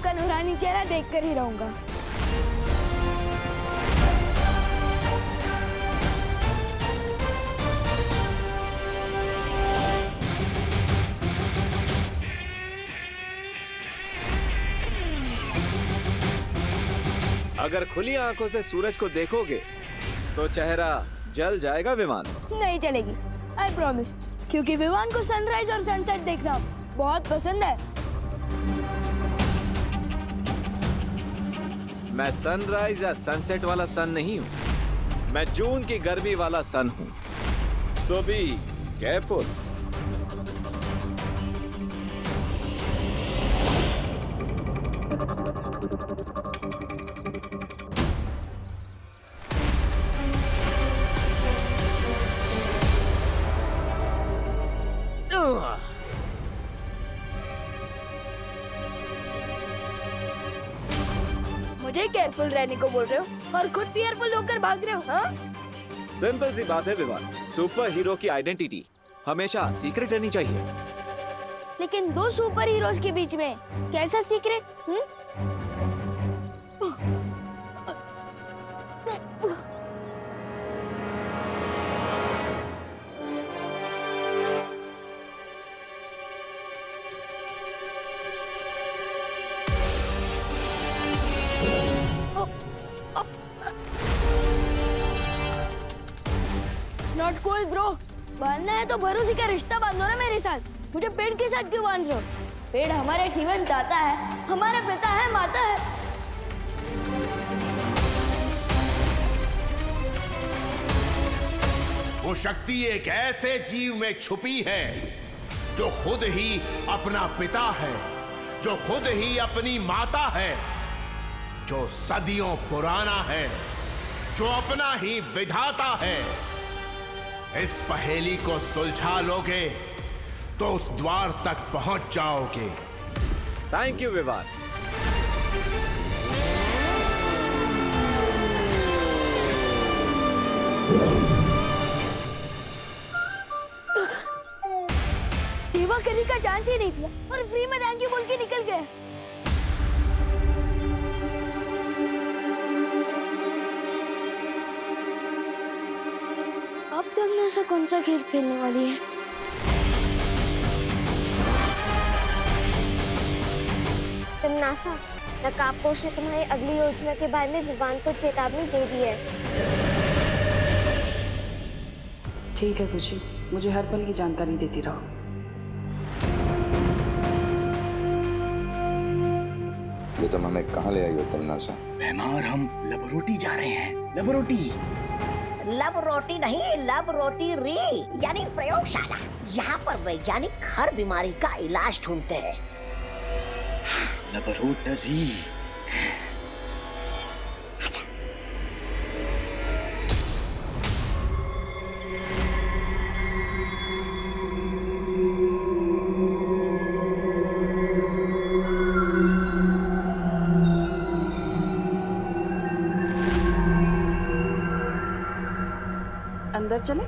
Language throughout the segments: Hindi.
आपका नूरानी चेहरा देखकर ही रहूंगा। अगर खुली आंखों से सूरज को देखोगे तो चेहरा जल जाएगा विमान। नहीं चलेगी, आई प्रॉमिस, क्योंकि विमान को सनराइज और सनसेट देखना बहुत पसंद है। मैं सनराइज या सनसेट वाला सन नहीं हूँ, मैं जून की गर्मी वाला सन हूँ। सो बी केयरफुल। मुझे केयरफुल रहने को बोल रहे हो और खुद फियरफुल होकर भाग रहे हो, हाँ? सिंपल सी बात है विवान, सुपर हीरो की आइडेंटिटी हमेशा सीक्रेट रहनी चाहिए। लेकिन दो सुपर हीरोज के बीच में कैसा सीक्रेट? Not cool bro. बांधना है तो भरोसे का रिश्ता बांधो ना मेरे साथ। मुझे पेड़ के साथ क्यों बांध रहे हो? पेड़ हमारे जीवन दाता है, हमारा पिता है, माता है। वो शक्ति एक ऐसे जीव में छुपी है जो खुद ही अपना पिता है, जो खुद ही अपनी माता है, जो सदियों पुराना है, जो अपना ही विधाता है। इस पहेली को सुलझा लोगे तो उस द्वार तक पहुंच जाओगे। Thank you Vivan. सेवा करने का चांस ही नहीं दिया और फ्री में थैंक यू बोल के निकल गए। अब तुमने ऐसा कौन सा खेल खेलने वाली है? तमनासा, नकाबपोश ने तुम्हारी अगली योजना के बारे में विवान को चेतावनी दे दी है। ठीक है खुशी, मुझे हर पल की जानकारी देती रहो। ये तुम हमें कहाँ ले आई हो तमनासा? बेमार, हम लबरोटी जा रहे हैं। लबरोटी? लब रोटी नहीं, लब रोटी री यानी प्रयोगशाला। यहाँ पर वैज्ञानिक हर बीमारी का इलाज ढूंढते हैं। लबरोटरी। अच्छा। अंदर चले?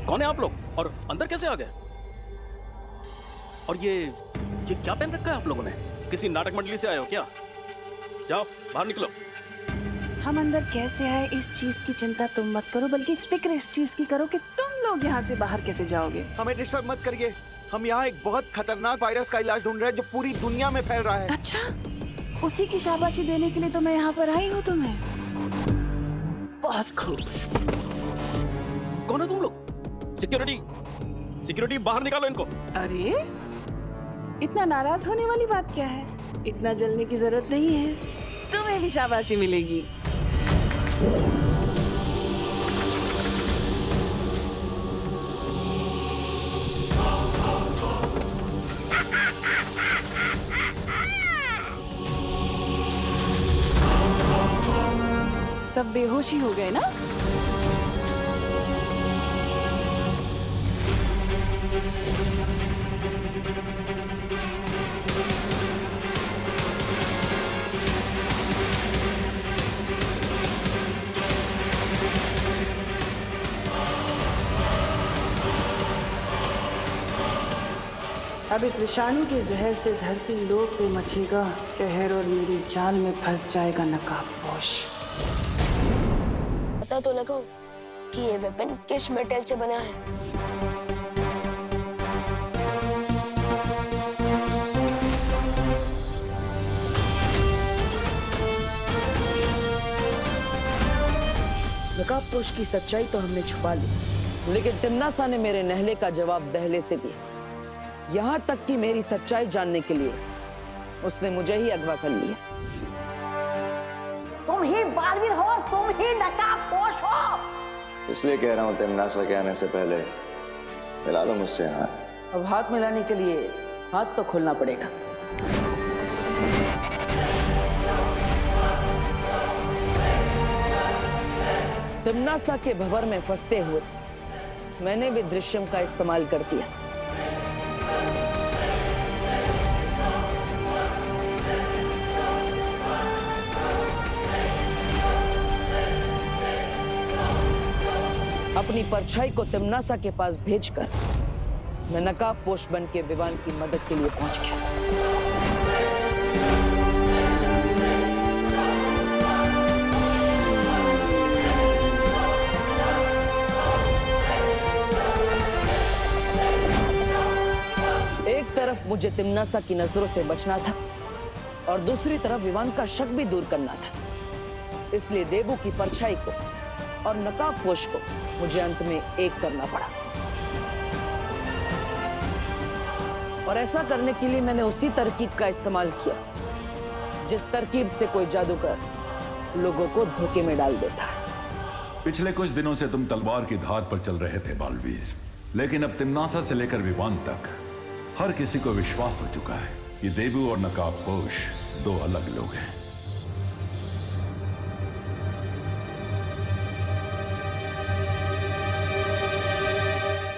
कौन है आप लोग और अंदर कैसे आ गए? और ये क्या पहन रखा है आप लोगों ने? किसी नाटक मंडली से आए हो क्या? जाओ बाहर निकलो। हम अंदर कैसे आए इस चीज की चिंता तुम मत करो, बल्कि फिक्र इस चीज की करो कि तुम लोग यहाँ से बाहर कैसे जाओगे। हमें डिस्टर्ब मत करिए। हम यहाँ एक बहुत खतरनाक वायरस का इलाज ढूंढ रहे हैं जो पूरी दुनिया में फैल रहा है। अच्छा, उसी की शाबाशी देने के लिए तो मैं यहाँ पर आई हूँ तुम्हें। बहुत खूब। कौन है तुम लोग? सिक्योरिटी बाहर निकालो इनको। अरे इतना नाराज होने वाली बात क्या है? इतना जलने की जरूरत नहीं है, तुम्हें भी शाबाशी मिलेगी। सब बेहोशी हो गए ना? अब इस विषाणु के जहर से धरती लोक पे मचेगा कहर और मेरी जाल में फंस जाएगा नकाबपोश। पता तो लगाओ कि ये वेपन किस मेटल से बना है। नकाबपोश की सच्चाई तो हमने छुपा ली, लेकिन तिम्नासा ने मेरे नहले का जवाब दहले से दिया। यहाँ तक कि मेरी सच्चाई जानने के लिए उसने मुझे ही अगवा कर लिया। तुम ही बालवीर हो, तुम ही नकाबपोश हो। इसलिए कह रहा हूँ तिम्नासा के आने से पहले मिला लो मुझसे हाथ। अब हाथ मिलाने के लिए हाथ तो खोलना पड़ेगा। तिम्नासा के भंवर में फंसते हुए मैंने भी दृश्यम का इस्तेमाल कर दिया। अपनी परछाई को तिम्नासा के पास भेजकर मैं नकाबपोश बन के विवान की मदद के लिए पहुंच गया। एक तरफ मुझे तिम्नासा की नजरों से बचना था और दूसरी तरफ विवान का शक भी दूर करना था। इसलिए देबू की परछाई को और नकाबपोश को मुझे अंत में एक करना पड़ा। और ऐसा करने के लिए मैंने उसी तरकीब का इस्तेमाल किया जिस तरकीब से कोई जादूगर लोगों को धोखे में डाल देता है। पिछले कुछ दिनों से तुम तलवार की धार पर चल रहे थे बालवीर, लेकिन अब तिम्नासा से लेकर विवान तक हर किसी को विश्वास हो चुका है कि देबू और नकाबपोश दो अलग लोग हैं।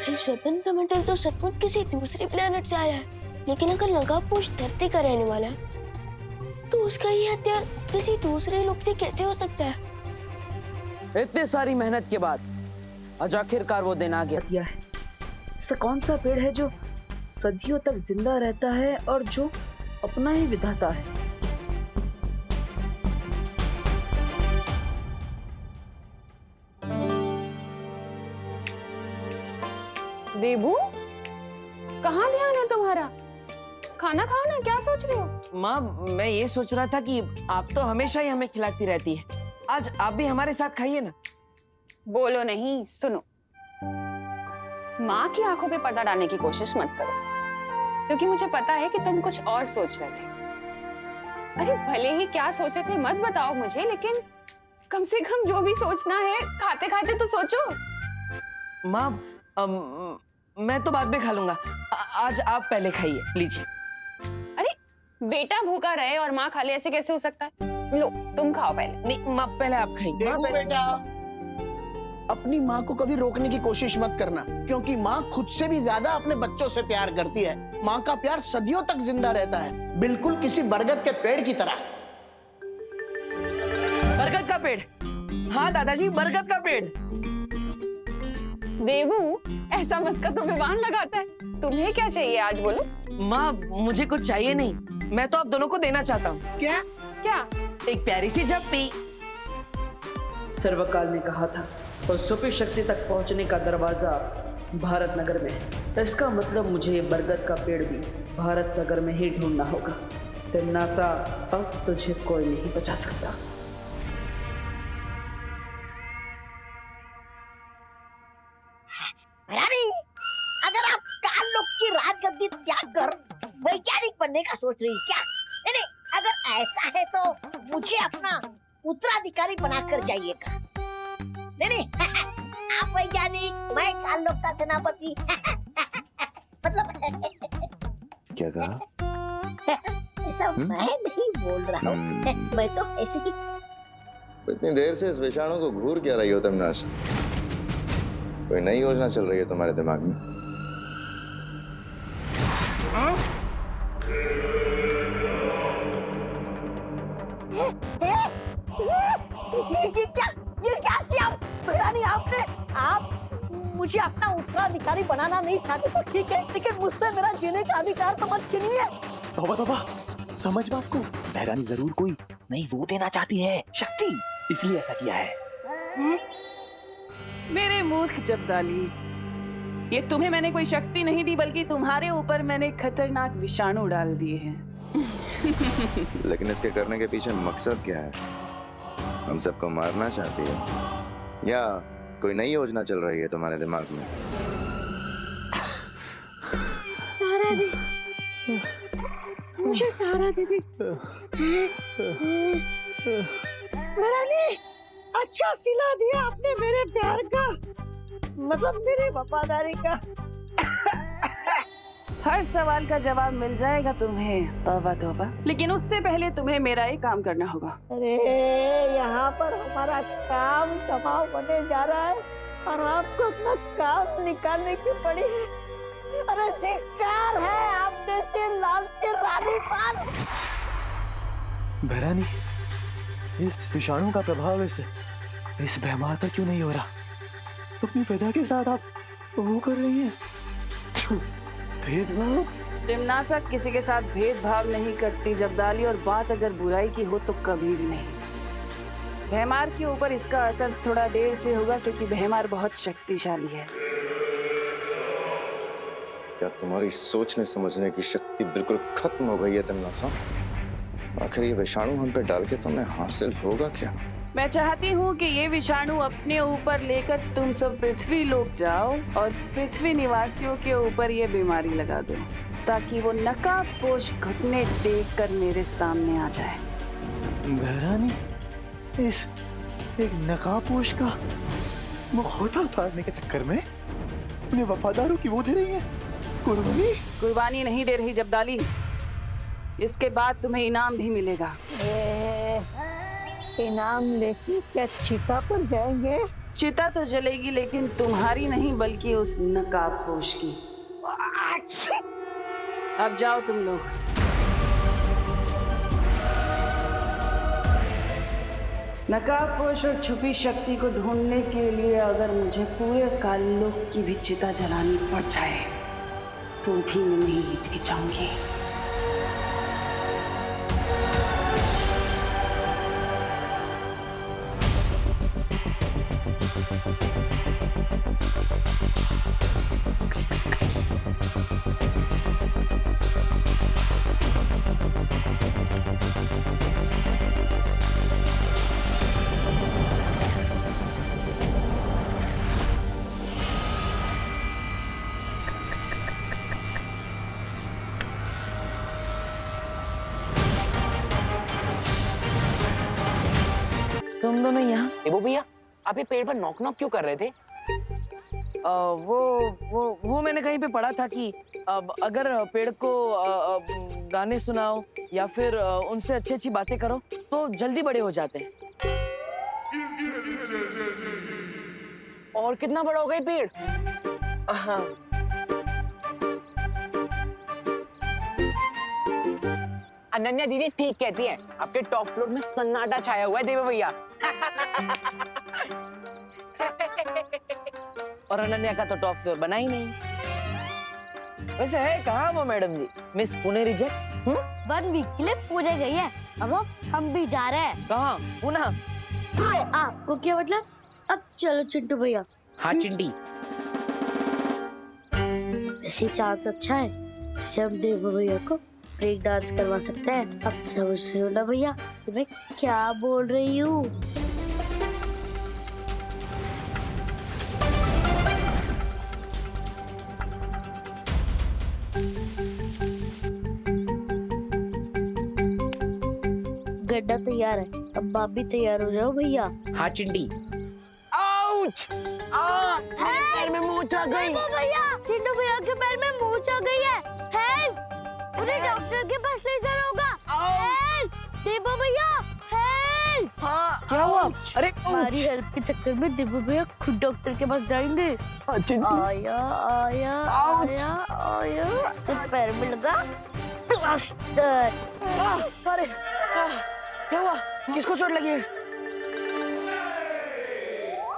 इस वेपन का मेटल तो सचमुच किसी दूसरे प्लेनेट से आया है, लेकिन अगर नकाबपोश धरती का रहने वाला है तो उसका ये हथियार किसी दूसरे लोग से कैसे हो सकता है? इतने सारी मेहनत के बाद आज आखिरकार वो दिन आ गया है। ऐसा कौन सा पेड़ है जो सदियों तक जिंदा रहता है और जो अपना ही विधाता है? देबू, कहाँ ध्यान है तुम्हारा? खाना खाओ ना, क्या सोच रहे हो? माँ, मैं ये सोच रहा था कि आप तो हमेशा ही हमें खिलाती रहती है, आज आप भी हमारे साथ खाइए ना। बोलो नहीं, सुनो। माँ की आंखों पे पर्दा डालने की कोशिश मत करो, क्योंकि मुझे पता है कि तुम कुछ और सोच रहे थे। अरे भले ही क्या सोच रहे थे मत बताओ मुझे, लेकिन कम से कम जो भी सोचना है खाते खाते तो सोचो। माँ, मैं तो बाद में खा लूंगा, आज आप पहले खाइए, लीजिए। अरे बेटा भूखा रहे और माँ खा ले, ऐसे कैसे हो सकता है? लो तुम खाओ पहले। नहीं माँ, पहले आप खाइए। देखो बेटा, अपनी माँ को कभी रोकने की कोशिश मत करना, क्योंकि माँ खुद से भी ज्यादा अपने बच्चों से प्यार करती है। माँ का प्यार सदियों तक जिंदा रहता है, बिल्कुल किसी बरगद के पेड़ की तरह। बरगद का पेड़? हाँ दादाजी, बरगद का पेड़। देवू, ऐसा मस्का तो विवान लगाता है। तुम्हें क्या चाहिए आज बोलो? माँ, मुझे कुछ चाहिए नहीं, मैं तो आप दोनों को देना चाहता हूँ। क्या? क्या? एक प्यारी सी झप्पी। सर्वकाल ने कहा था और सुपी शक्ति तक पहुंचने का दरवाजा भारत नगर में है। इसका मतलब मुझे ये बरगद का पेड़ भी भारत नगर में ही ढूंढना होगा। तिम्नासा, अब तुझे कोई नहीं बचा सकता। रानी, अगर आप काल लोक की राजगद्दी त्याग कर वैज्ञानिक बनने का सोच रही क्या? नहीं, अगर ऐसा है तो मुझे अपना उत्तराधिकारी बनाकर जाइएगा। नहीं, आप वैज्ञानिक, मैं काल लोक का सेनापति। मतलब क्या कहा? ऐसा मैं नहीं बोल रहा हूँ, मैं तो ऐसे ही। इतनी देर से इस विषाणु को घूर क्या रही हो तिम्नासा? कोई नई योजना चल रही है तुम्हारे दिमाग में? ये क्या किया रानी आपने? आप मुझे अपना उत्तराधिकारी बनाना नहीं चाहते तो ठीक है, लेकिन मुझसे मेरा जीने का अधिकार तो मत छीनिए। तौबा तौबा, समझ बात को। महारानी जरूर कोई नई वो देना चाहती है, शक्ति, इसलिए ऐसा किया है। मेरे मूर्ख जब्दाली, ये तुम्हें मैंने कोई शक्ति नहीं दी, बल्कि तुम्हारे ऊपर मैंने खतरनाक विषाणु डाल दिए हैं। लेकिन इसके करने के पीछे मकसद क्या है? हम सबको मारना चाहती है या कोई नई योजना चल रही है तुम्हारे दिमाग में? सहारा दे, मुझे सहारा दे दे। महारानी, अच्छा सिला दिया आपने मेरे प्यार का, मतलब मेरी वफादारी का। हर सवाल का जवाब मिल जाएगा तुम्हें, तौबा तौबा। लेकिन उससे पहले तुम्हें मेरा एक काम करना होगा। अरे यहाँ पर हमारा काम कमाओ बने जा रहा है और आपको अपना काम निकालने की पड़ी है। अरे धिक्कार है आप जैसे लाल के रानी पाल। महारानी, इस विषाणु का प्रभाव इस बेमार पर क्यों नहीं हो रहा? अपनी प्रजा के साथ आप वो कर रही हैं भेदभाव। तिम्नासा किसी के साथ भेदभाव नहीं करती जब्दाली, और बात अगर बुराई की हो तो कभी भी नहीं। भैमार के ऊपर इसका असर थोड़ा देर से होगा, क्योंकि भैमार बहुत शक्तिशाली है। क्या तुम्हारी सोचने समझने की शक्ति बिल्कुल खत्म हो गई है तिम्नासा? आखिर ये विषाणु हम पे डाल के तुम्हें हासिल होगा क्या? मैं चाहती हूँ कि ये विषाणु अपने ऊपर लेकर तुम सब पृथ्वी लोक जाओ और पृथ्वी निवासियों के ऊपर ये बीमारी लगा दो, ताकि वो नकाबपोश घुटने टेक कर मेरे सामने आ जाए। महारानी, इस एक नकाबपोश का मुखौटा उतारने के चक्कर में उन्हें वफादारों की वो दे रही है कुर्बानी। कुर्बानी नहीं दे रही जब्दाली, इसके बाद तुम्हें इनाम भी मिलेगा। इनाम लेके क्या चिता पर जाएंगे? चिता तो जलेगी, लेकिन तुम्हारी नहीं बल्कि उस नकाबपोश की। अच्छा, अब जाओ तुम लोग। नकाबपोश और छुपी शक्ति को ढूंढने के लिए अगर मुझे पूरे कालोक की भी चिता जलानी पड़ जाए तो भी मैं नहीं हिचकिचाऊंगी। तुम दोनों यहाँ? देबू भैया, आप ये पेड़ पर नॉक नॉक क्यों कर रहे थे? वो मैंने कहीं पे पढ़ा था कि अगर पेड़ को गाने सुनाओ या फिर उनसे अच्छी अच्छी बातें करो तो जल्दी बड़े हो जाते हैं। और कितना बड़ा हो गया पेड़? हाँ। अनन्या दीदी ठीक कहती है, आपके टॉप फ्लोर में सन्नाटा छाया हुआ है देव भैया। और अनन्या का तो टॉप फ्लोर बना ही नहीं। वैसे है कहाँ वो madam ji? Miss Pune reject? 1 week के लिए पुणे गई है, अब हम भी जा रहे हैं। कहाँ? पुणे? आपको क्या मतलब? अब चलो चिंटू भैया। हाँ चिंटी। ऐसी चांस अच्छा है, हम देव भैया को ब्रेक डांस करवा सकते हैं। अब समझ रहे हो ना भैया मैं क्या बोल रही हूँ? गड्ढा तैयार है, अब आप भी तैयार हो जाओ भैया। हाँ चिंटी। आउच! पैर में मोच आ गई। भैया, चिंटू भैया के पैर में मोच आ गई है। हेल्प! उन्हें डॉक्टर के पास ले जाना होगा। हेल्प! देबू भैया, हेल्प! हाँ, क्या हुआ? अरे हमारी हेल्प के चक्कर में देबू भैया खुद डॉक्टर के पास जाएंगे। आया आया आया आया, तो पैर में लगा प्लास्टर। अरे क्या हुआ? किसको चोट लगी?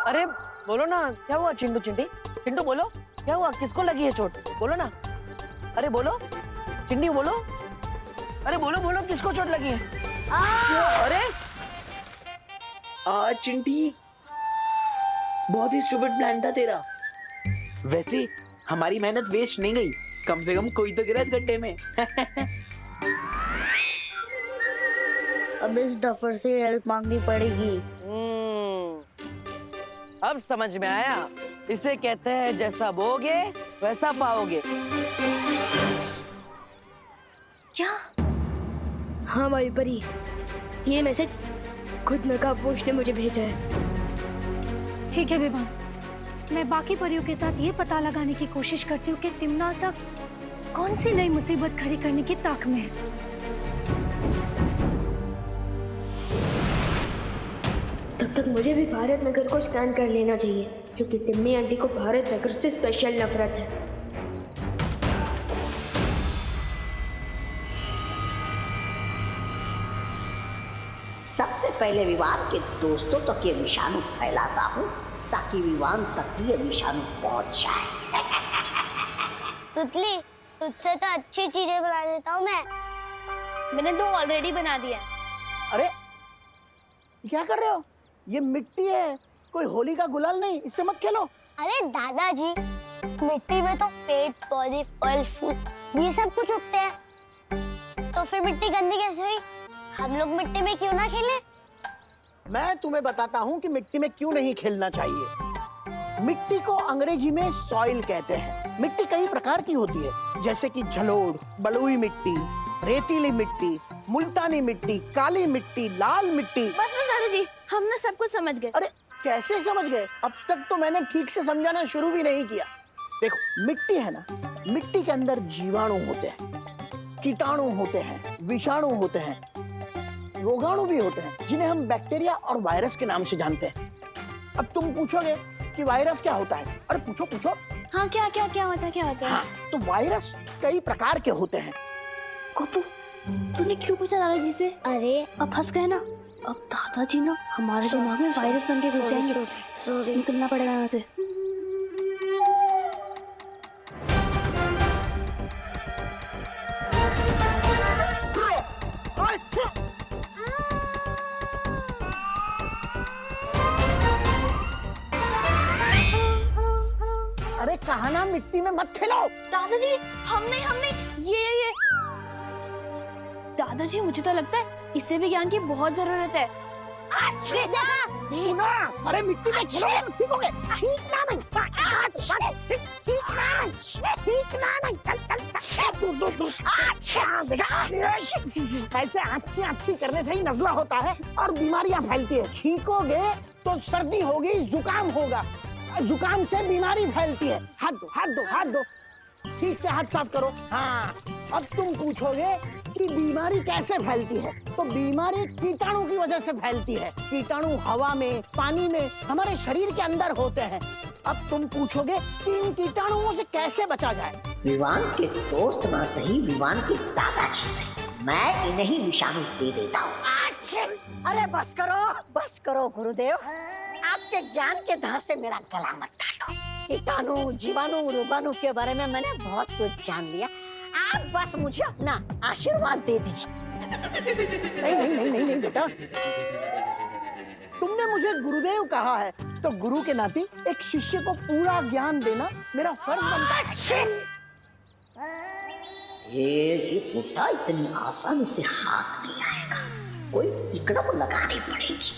अरे बोलो ना, क्या हुआ चिंटू चिंटी? चिंटू बोलो, क्या हुआ? किसको लगी है चोट? बोलो ना। अरे बोलो, चिंटी बोलो। अरे बोलो बोलो, किसको चोट लगी है? अरे चिंटी, बहुत ही स्टूपिड प्लान था तेरा। वैसे हमारी मेहनत वेस्ट नहीं गई, कम से कम कोई तो गिरा इस गड्ढे में। अब इस डफर से हेल्प मांगनी पड़ेगी। अब समझ में आया, इसे कहते हैं जैसा बोगे वैसा पाओगे। क्या? हाँ भाई परी, ये मैसेज खुद नकाबपोश ने मुझे भेजा है। ठीक है विवान, मैं बाकी परियों के साथ ये पता लगाने की कोशिश करती हूँ कि तिम्नासा कौन सी नई मुसीबत खड़ी करने की ताक में है। तब तक मुझे भी भारत नगर को स्कैन कर लेना चाहिए, क्योंकि तिम्मी आंटी को भारत नगर से स्पेशल नफरत है। सबसे पहले विवान के दोस्तों तक ये विषाणु फैलाता हूँ, ताकि विवान तक ये विषाणु पहुंच जाए। तुतली, तुझसे तो अच्छी चीजें बना लेता हूँ मैं। मैंने 2 ऑलरेडी बना दिया। अरे क्या कर रहे हो? ये मिट्टी है, कोई होली का गुलाल नहीं, इससे मत खेलो। अरे दादाजी, मिट्टी में तो पेड़ पौधे फल फूल ये सब कुछ उगते हैं, तो फिर मिट्टी गंदी कैसे हुई? हम लोग मिट्टी में क्यों ना खेलें? मैं तुम्हें बताता हूँ कि मिट्टी में क्यों नहीं खेलना चाहिए। मिट्टी को अंग्रेजी में सॉइल कहते हैं। मिट्टी कई प्रकार की होती है, जैसे कि जलोढ़, बलुई मिट्टी, रेतीली मिट्टी, मुल्तानी मिट्टी, काली मिट्टी, लाल मिट्टी। बस दादाजी, हमने सब कुछ समझ गए। अरे कैसे समझ गए? अब तक तो मैंने ठीक से समझाना शुरू भी नहीं किया। देखो, मिट्टी है ना, मिट्टी के अंदर जीवाणु होते हैं, कीटाणु होते हैं, विषाणु होते हैं, रोगाणु भी होते हैं, जिन्हें हम बैक्टीरिया और वायरस के नाम से जानते हैं। अब तुम पूछोगे कि वायरस क्या होता है? अरे पूछो पूछो। हाँ, क्या क्या क्या होता है, क्या होता है? हाँ, तो वायरस कई प्रकार के होते हैं। गोपू, तूने क्यों पूछा दादाजी से? अरे अब फंस गए ना। अब दादाजी ना हमारे दिमाग में वायरस बन के घुस जाएंगे। निकलना पड़ेगा यहाँ से। अरे कहा ना मिट्टी में मत खेलो। दादाजी, हमने ये दादाजी, मुझे तो लगता है इससे भी ज्ञान की बहुत जरूरत है। सुना, अरे मिट्टी में खेलो, सीखोगे। सीखना नहीं, ऐसे अच्छी करने से ही नजला होता है और बीमारियां फैलती है। छींकोगे तो सर्दी होगी, जुकाम होगा, जुकाम से बीमारी फैलती है। हाथ दो, हाथ दो, हाथ दो, ठीक से हाथ साफ करो। हाँ, अब तुम पूछोगे कि बीमारी कैसे फैलती है, तो बीमारी कीटाणु की वजह से फैलती है। कीटाणु हवा में, पानी में, हमारे शरीर के अंदर होते हैं। अब तुम पूछोगे कि इन कीटाणुओं से कैसे बचा जाए? विवान के दोस्त ना सही, विवान के दादाजी से मैं इन्हें विषाणु दे देता हूँ। अरे बस करो गुरुदेव, आपके ज्ञान के धार से मेरा गला मत काटो। कीटाणु, जीवाणु, रोगाणु के बारे में मैंने बहुत कुछ जान लिया। आप बस मुझे अपना आशीर्वाद दे दीजिए। नहीं बेटा, तुमने मुझे गुरुदेव कहा है, तो गुरु के नाते एक शिष्य को पूरा ज्ञान देना मेरा फर्ज बनता है। ये मुद्दा इतनी आसानी से हाथ नहीं आएगा, कोई तिकड़म लगानी पड़ेगी।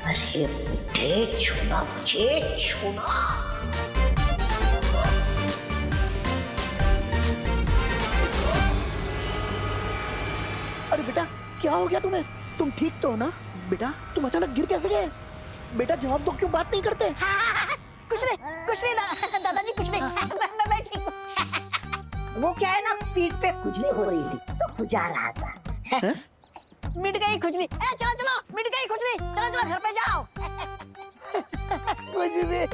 अरे मुझे छूना, मुझे छूना। अरे बेटा, क्या हो गया तुम्हें? तुम ठीक तो हो ना? बेटा, तुम अचानक गिर कैसे गए? बेटा जवाब दो, क्यों बात नहीं करते? कुछ नहीं दादाजी, कुछ नहीं। मैं ठीक हूँ। वो क्या है ना, पीठ पे खुजली हो रही थी तो खुजा रहा था। मिट गई खुजली। चलो मिट गई खुजली, चलो घर पे जाओ। कुछ भी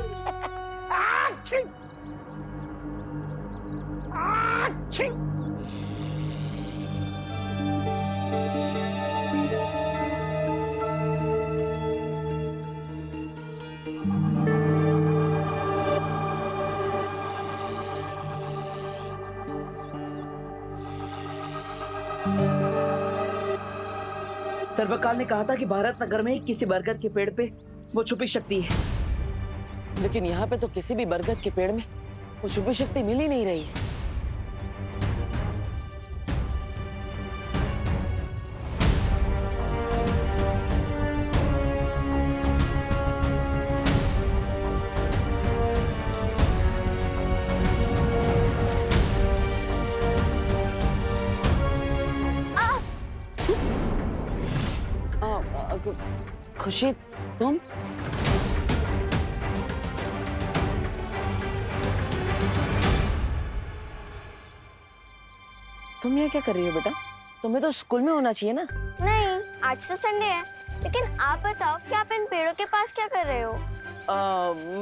सर्वकाल ने कहा था कि भारत नगर में किसी बरगद के पेड़ पे वो छुपी शक्ति है, लेकिन यहाँ पे तो किसी भी बरगद के पेड़ में वो छुपी शक्ति मिल ही नहीं रही है। खुशी, तुम? तुम यहाँ क्या कर रही हो बेटा? तुम्हें तो स्कूल में होना चाहिए ना। नहीं, आज तो संडे है। लेकिन आप बताओ कि आप इन पेड़ों के पास क्या कर रहे हो?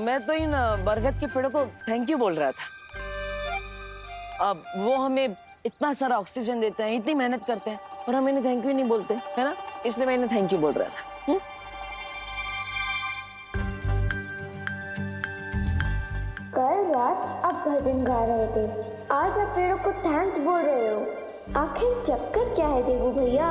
मैं तो इन बरगद के पेड़ों को थैंक यू बोल रहा था। अब वो हमें इतना सारा ऑक्सीजन देते हैं, इतनी मेहनत करते हैं, और हम इन्हें थैंक यू नहीं बोलते, है ना? इसलिए मैं इन्हें थैंक यू बोल रहा था। कल रात आप भजन गा रहे थे, आज आप पेड़ों को थैंक्स बोल रहे हो। आखिर चक्कर क्या है देवू भैया?